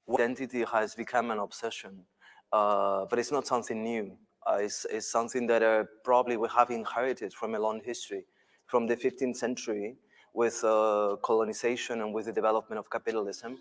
Identity has become an obsession, but it's not something new. It's something that probably we have inherited from a long history, from the 15th century with colonization and with the development of capitalism.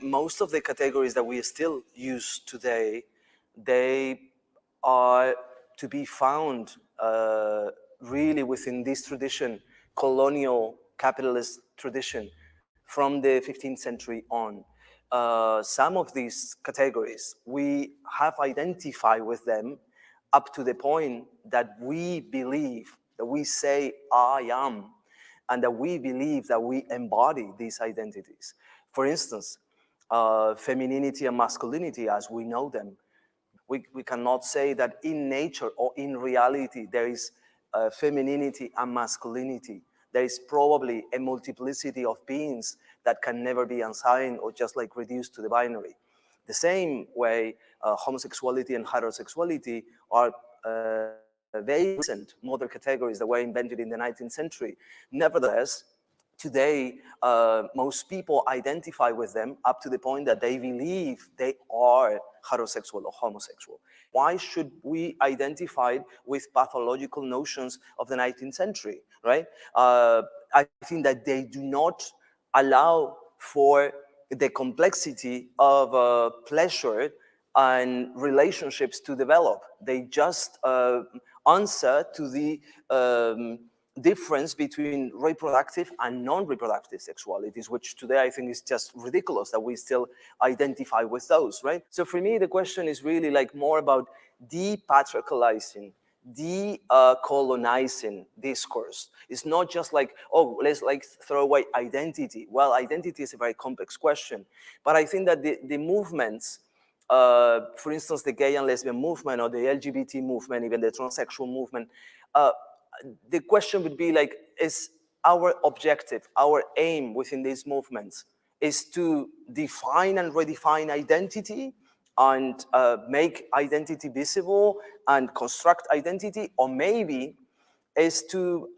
Most of the categories that we still use today, they are to be found really within this tradition, colonial capitalist tradition from the 15th century on. Some of these categories, we have identified with them up to the point that we believe, that we say, I am, and that we believe that we embody these identities. For instance, femininity and masculinity as we know them. We cannot say that in nature or in reality there is femininity and masculinity. There is probably a multiplicity of beings that can never be assigned or just like reduced to the binary. The same way, homosexuality and heterosexuality are very recent modern categories that were invented in the 19th century. Nevertheless, today, most people identify with them up to the point that they believe they are heterosexual or homosexual. Why should we identify with pathological notions of the 19th century, right? I think that they do not allow for the complexity of pleasure and relationships to develop. They just answer to the difference between reproductive and non-reproductive sexualities, which today I think is just ridiculous that we still identify with those, right? So for me, the question is really like more about depatriarchalizing, decolonizing discourse. It's not just like, oh, let's like throw away identity. Well, identity is a very complex question, but I think that the movements, for instance, the gay and lesbian movement or the LGBT movement, even the transsexual movement, the question would be like, is our objective, our aim within these movements is to define and redefine identity and make identity visible and construct identity, or maybe is to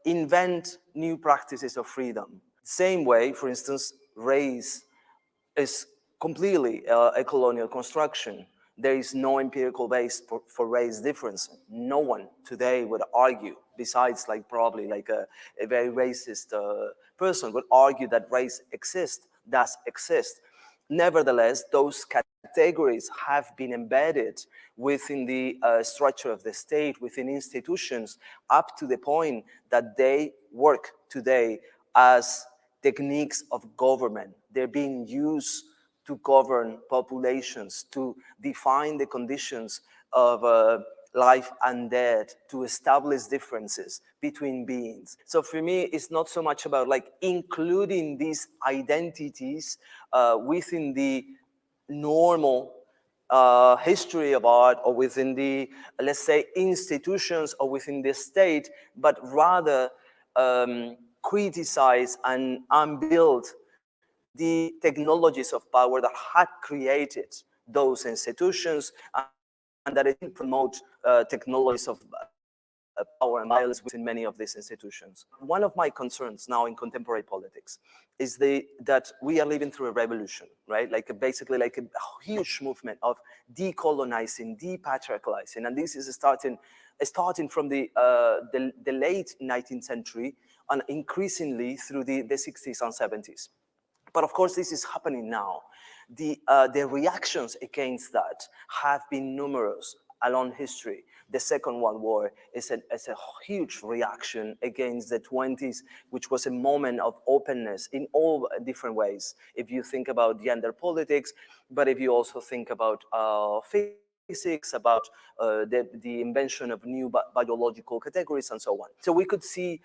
invent new practices of freedom. Same way, for instance, race is completely a colonial construction. There is no empirical base for race difference. No one today would argue, besides like probably like a very racist person, would argue that race exists, does exist. Nevertheless, those categories have been embedded within the structure of the state, within institutions, up to the point that they work today as techniques of government. They're being used to govern populations, to define the conditions of life and death, to establish differences between beings. So for me, it's not so much about like including these identities within the normal history of art or within the, let's say, institutions or within the state, but rather criticize and unbuild the technologies of power that had created those institutions and that it promote technologies of power and violence within many of these institutions. One of my concerns now in contemporary politics is that we are living through a revolution, right? Like basically like a huge movement of decolonizing, depatriarchalizing, and this is starting from the late 19th century and increasingly through the 60s and 70s. But of course, this is happening now. The reactions against that have been numerous along history. The Second World War is a huge reaction against the 20s, which was a moment of openness in all different ways. If you think about gender politics, but if you also think about physics, about the invention of new biological categories and so on. So we could see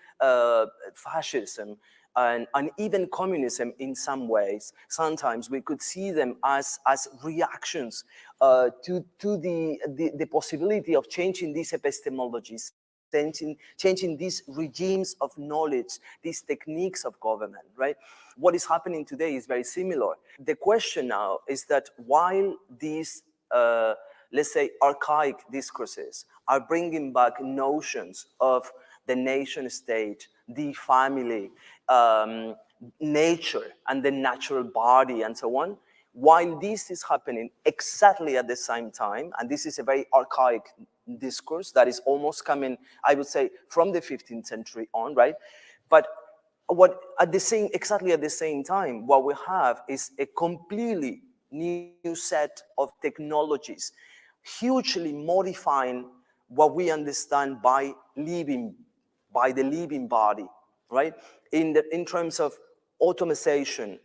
fascism and even communism in some ways. Sometimes we could see them as reactions to the possibility of changing these epistemologies changing these regimes of knowledge, these techniques of government, right? What is happening today is very similar. The question now is that while these, let's say, archaic discourses are bringing back notions of the nation state, the family, nature, and the natural body, and so on, while this is happening exactly at the same time, and this is a very archaic discourse that is almost coming, I would say, from the 15th century on, right? But what exactly at the same time, what we have is a completely new set of technologies, hugely modifying what we understand by the living body, right? In terms of automation,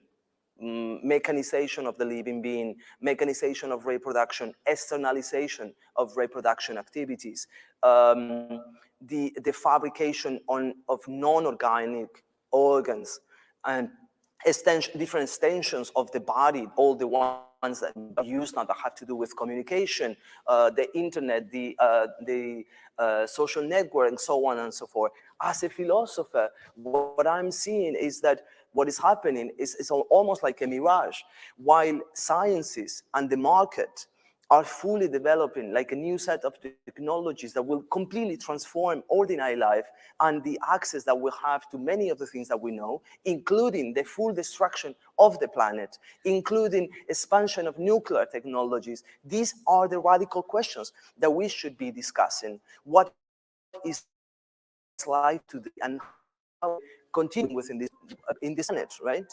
mechanization of the living being, mechanization of reproduction, externalization of reproduction activities, the fabrication of non-organic organs, and different extensions of the body, all the ones that we use now that have to do with communication, the internet, the social network, and so on and so forth. As a philosopher, what I'm seeing is that what is happening is almost like a mirage. While sciences and the market are fully developing like a new set of technologies that will completely transform ordinary life and the access that we have to many of the things that we know, including the full destruction of the planet, including expansion of nuclear technologies. These are the radical questions that we should be discussing. What is life today, and how can we continue within this planet, right?